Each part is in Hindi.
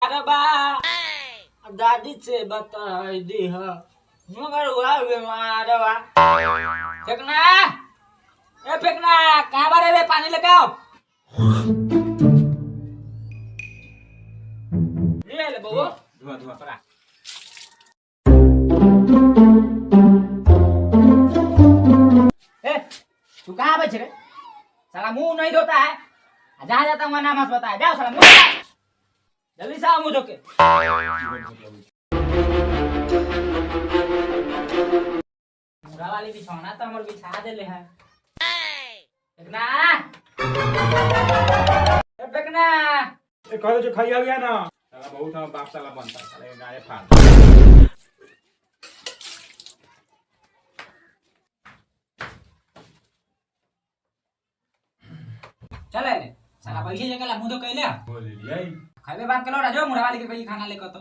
अरे बा दादी से बता दी है मगर हुआ मारवा फेंकना ए फेंकना कहाँ बारे रे पानी लेके आओ ले ले बबू धुआं धुआं पड़ा ए तू कहाँ बच रे साला मुंह नहीं धोता है जहाँ जाता हूँ नाम बता है जाओ साला मुंह जल्दी से आओ मुंह धो के मुरा वाली बिछौना तो हमर बिछा देले है फेंकना ए फेंकना ए कहले जो खाई आ गया ना साला बहुत हम बाप साला बनता साले गाय फाड़ चले ले साला पैसे जगह ला मुंह धो के ले बोल लिया खाइबे बात के लौड़ा जो मुरा वाली के कहीं खाना लेकर तो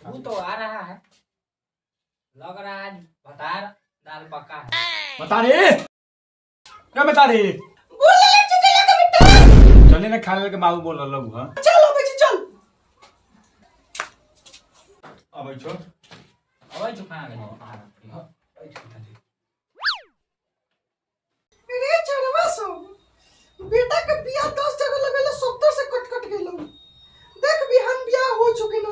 वो तो आ रहा है लग रहा है भतार दाल पक्का है बता रे क्या बता रे बोल ले चले का बेटा चले ना खाने के बाबू बोल रहलू हां चलो बेटी चल अब छोड़ अबे चुप ना गए अरे चढ़वा सो बेटा के बियाह 10 जगह लगेले 70 से कट कट गेलो देख बिहान बियाह हो चुके न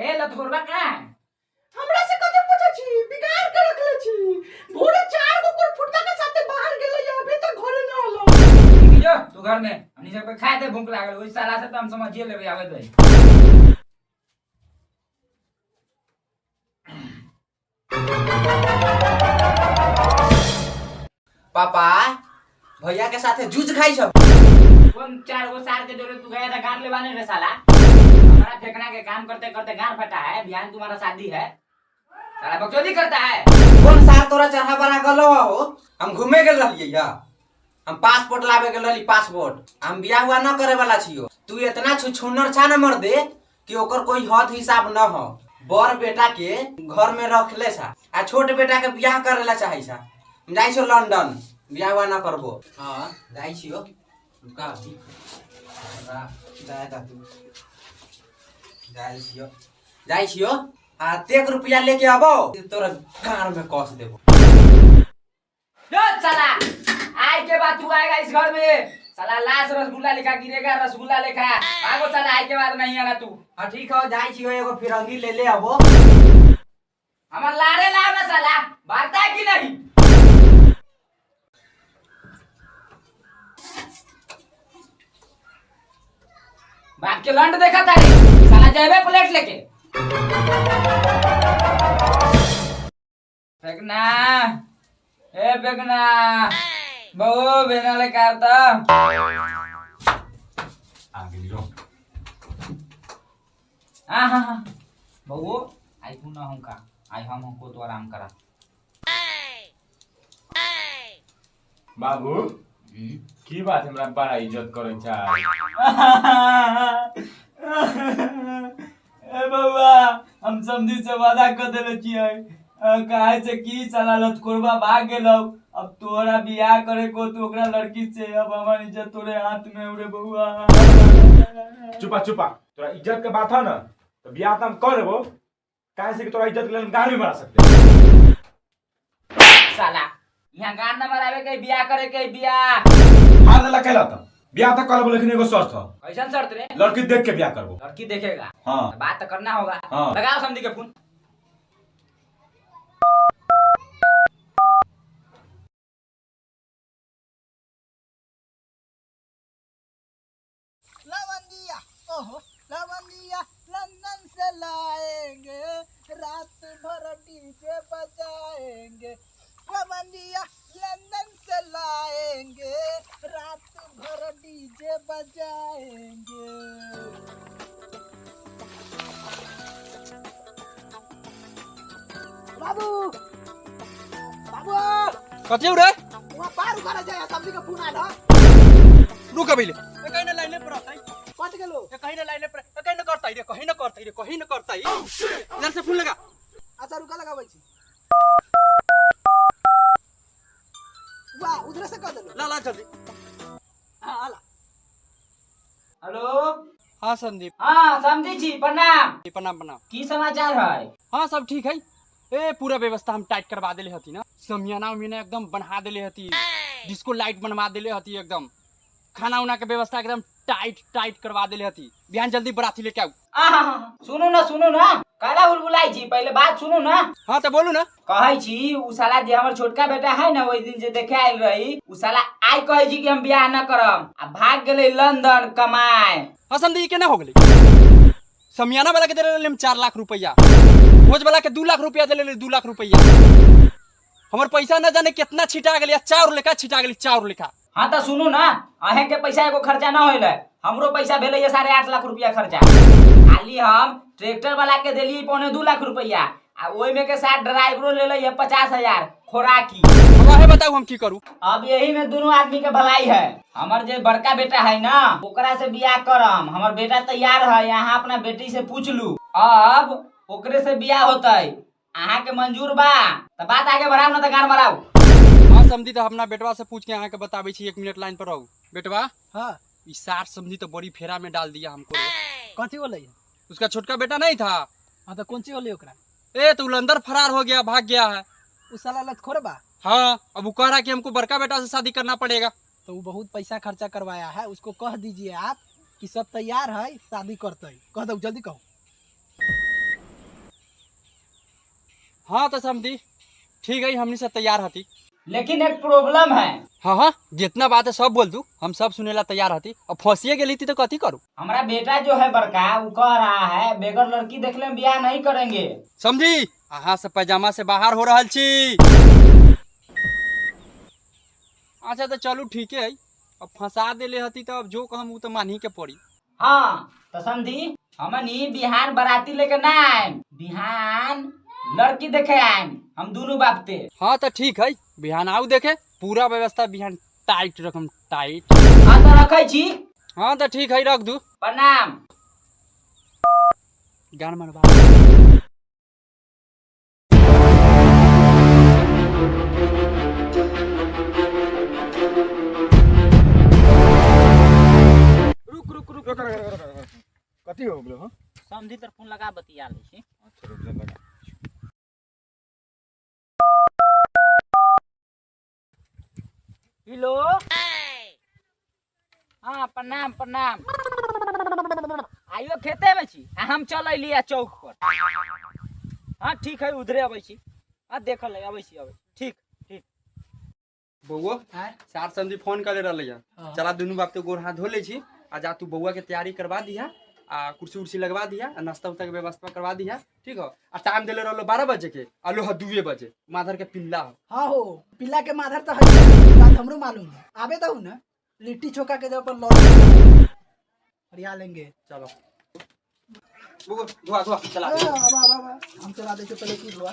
ए लतगोरबा का हमरा से कते पूछे छी बिगाड़ के रखले छी भोरे 4 गो कुर फुटला के साथे बाहर गेले या अभी तक घरे न आलो जो तू घर में हमनी सब खाए थे भूख लागल ओइ साला से तो हम समझिए लेबे आवे दे पापा भैया के साथे जूझ खाई सब कौन 4 गो सार के डोरे तू गया था गाड़ लेवाने रे साला हमारा फेंकना के काम करते करते गाड़ फटा है बिहान तुम्हारा शादी है साला बकचोदी करता है कौन सार तोरा चढ़ा बना गलो हो हम घूमे गेल रहलिए या हम पासपोर्ट लावे गेल रहली पासपोर्ट हम बियाह हुआ न करे वाला छियो तू इतना छुछुन्नर छा न मर दे कि ओकर कोई हद हिसाब न हो बड़ बेटा के घर में रख ले सा आ छोट बेटा के बियाह करेला चाहे सा जाई छो लंदन बियाह हुआ न करबो हां जाई छियो का अभी जाई छियो आ 1 रुपया लेके आबो तोरा गाड़ में कस देबो जो साला आज के बाद तू आएगा इस घर में साला लाश रसगुल्ला लिखा गिरेगा रसगुल्ला लिखा आगो साला आज के बाद नहीं आना तू हां ठीक हो जाई छियो एगो फिरंगी ले आबो हमर लारे लाव ना साला भागता है कि नहीं बात के लंड देखा था साला जाबे प्लेट लेके फेंकना ए फेंकना बहु बेना ले करता आगे लो हां बहु आई तू ना हमका आई हमको तो आराम करा बाबू की बात हमरा बड़ा इज्जत करे चाह ए बाबा हम समझी से वादा कर देले छियै काहे से की साला लतकोरबा भाग गेलौ अब तोरा बियाह करे को तो ओकरा लड़की से अब हमार इज्जत तोरे हाथ में उड़े बउआ चुपा चुपा तोरा इज्जत के बात है ना तो बियाह तो हम कर लेबो काहे से कि तोरा इज्जत के लिए हम गाड़ी मार सकते साला यहाँ गान न मरावे के बियाह करे के बियाह हां ला कहला त बियाह तो करबो लेकिन एगो शर्त है कैसन शर्त रे लड़की देख के बियाह करबो लड़की देखेगा हां बात तो करना होगा हाँ। लगाओ समझी के फोन लवंदिया ओहो लवंदिया लंदन से लाएंगे रात भर डीजे बजाएंगे लवंदिया लंदन से लाएंगे रात भर डीजे बजाएंगे बाबू बाबू कथी हो रे वहाँ पार उखाड़ा जाए सब्जी का फोन आया रुक अभी ले कहीं ना लाइने पर आता है कट गेलो कहीं ना लाइने पर कहीं ना रे, कहीं न करता इधर से फोन लगा। अच्छा रुका लगाबै छी। वाह उधर से कर देलो। ला ला जल्दी। हां आला। हेलो। हाँ संदीप। हाँ समझी छी, प्रणाम। प्रणाम। की समाचार है? हाँ सब ठीक है। ए पूरा व्यवस्था हम टाइट करवा देले हती ना, समियाना उमियाना एकदम बना देले हती, डिस्को लाइट बनवा देले हती, एकदम खाना उना के व्यवस्था एकदम टाइट करवा देले हती। बिहान जल्दी बराती लेके आऊ। सुनू ना काला बुलबुलाई छी, पहले बात सुनू ना। हाँ तो बोलू ना। कहै छी उ साला जे हमर छोटका बेटा है ना, ओइ दिन जे देखे आइल रही, उ साला आइ कहै छी कि हम बियाह न करम, आ भाग गेलै लंदन कमाए। हाँ समझी केना हो गेलै? समियाना वाला के दे रहे हम 4 लाख रुपया, भोज वाला के 2 लाख रुपया दे रहे 2 लाख रुपया। हमर पैसा न जाने कितना छिटा गेलै, चाउर लेखा छिटा गेलै, चाउर लेखा। हाँ तो सुनू ना, अहे के पैसा एगो खर्चा न होइले, हमरो पैसा भेलै 8.5 लाख रुपया खर्चा। खाली हम ट्रैक्टर वाला के देलिए 2.25 लाख रुपया, आ ओइ में के साथ ड्राइवरो ले लई 50,000 खोराकी। अब आहे बताऊ हम की करू? अब यही में दोनों आदमी के भलाई है। हमर जे बड़का बेटा है ना, ओकरा से बियाह करम, हमर बेटा तैयार है, यहाँ अपना बेटी से पूछ लू, अब ओकरे से बियाह होतै। अहाँ के मंजूर बा त बात आगे बढ़ाऊ, ना त गान मराऊ। हाँ समझी तो अपना बेटवा से पूछ के अहाँ के बताबे छी, 1 मिनट लाइन पर रहू। बेटवा हां ई 60 समझी तो बड़ी फेरा में डाल दिया हमको। कथि बोलै? उसका छोटका बेटा नहीं था? हां तो कौन सी होली ओकरा? ए तो लंदन फरार हो गया, भाग गया है। उ साला लतखोर बा। हाँ अब वो कह रहा कि हमको बड़का बेटा से शादी करना पड़ेगा। तो वो बहुत पैसा खर्चा करवाया है, उसको कह दीजिए आप कि सब तैयार है, शादी करते। कह दो जल्दी कहो। हाँ तो समझी ठीक है, हमनी से तैयार हती। लेकिन एक प्रॉब्लम है। हाँ जितना बात है सब बोल दू, हम सब सुनेला तैयार हती। अब फंसिए गेली थी तो कथी करू? हमारा बेटा जो है बड़का, वो कह रहा है बेगर लड़की देखले में बियाह नहीं करेंगे। समझी अहाँ से पैजामा से बाहर हो रहल छी। अच्छा तो चलू ठीक है, अब फंसा देले हती तो अब जो कहम उ तो मानही के पड़ी। हाँ तो समझी हमनी बिहान बाराती लेके ना आएम, बिहान लड़की देखे आएम, हम दोनों बापते। हाँ तो ठीक है, बिहान आऊ देखे, पूरा व्यवस्था बिहान टाइट रकम टाइट। हाँ तो रखै छी। हाँ तो ठीक है, रख दू। प्रणाम। गान मरवा। रुक कथी हो गेलो? हां समझी तर फोन लगा बतिया लै छी। अच्छा रुक जा लगा। हेलो। हाँ प्रणाम। आइयो खेते में छी, आ हम चल अलिया चौक पर। हाँ ठीक है, उधरे अबै छी। हाँ देखल है, अबै छी। ठीक। बउआ सार समझी फोन कर रहा है, चला दोनों बाप तो गोर हाथ धो ले छी। आ जा तू बउआ के तैयारी करवा दिया, आ कुर्सी उर्सी लगवा दिया, नाश्ता उस्ता के व्यवस्था करवा दिया, ठीक हो। आ टाइम देले रहलो 12 बजे के, आलो 2 बजे माधर के पिल्ला हो। हाँ हो पिल्ला के माधर तो है, बात हमरो मालूम है। आबे तो ना लिट्टी चोखा के जब पर लौट हरिया लेंगे। चलो धुआ चला हम चला देते पहले की धुआ।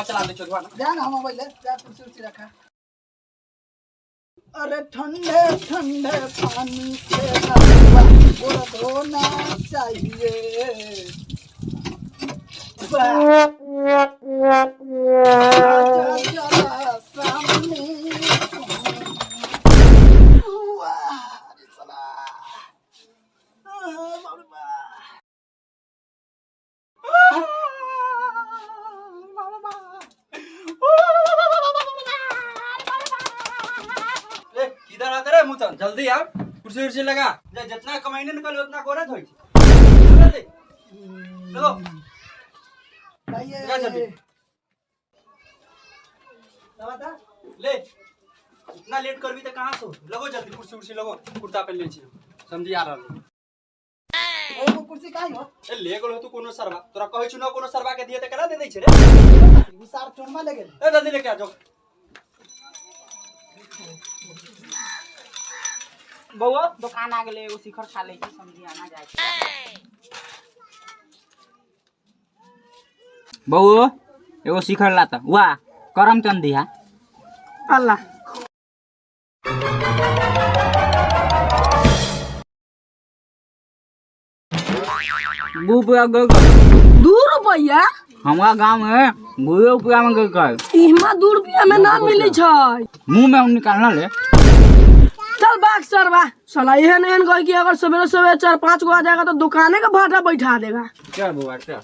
चला दे धुआ ना। जा ना हम मोबाइल जा कुर्सी उर्सी रखा। अरे ठंडे ठंडे पानी से हलवा धोना चाहिए। किधर आते रे मुचन, जल्दी आ, कुर्सी उर्सी लगा। जितना कमाईने निकल उतना गोरत होई। चलो जा जल्दी। ले इतना लेट करबी तो कहां से लगो, जल्दी कुर्सी उर्सी लगो, कुर्ता पहन ले छी। समझी आ रहल ओ कुर्सी काई हो? ए ले गेलो तू कोनो सरवा, तोरा कहै छु न कोनो सरवा के दिए त करा दे दै छै रे। विसार चोरमा ले गेल। ए जल्दी लेके आ जाओ। बउआ दुकान आ गेले, एगो शिखर खा ले छी, समझी आना जाए छी। बउआ एगो शिखर लाता, वाह करम चंद दिया। अल्लाह। ₹2 हमारा गाँव में ₹2 में कर इहमा ₹2 में ना मिली छै। मुंह में निकालना ले। चल बाग सर बा साला एहन एहन कह कि अगर सवेरे सवेरे 4-5 गो आ जाएगा तो दुकाने का भाटा बैठा देगा। चल बुआ चल।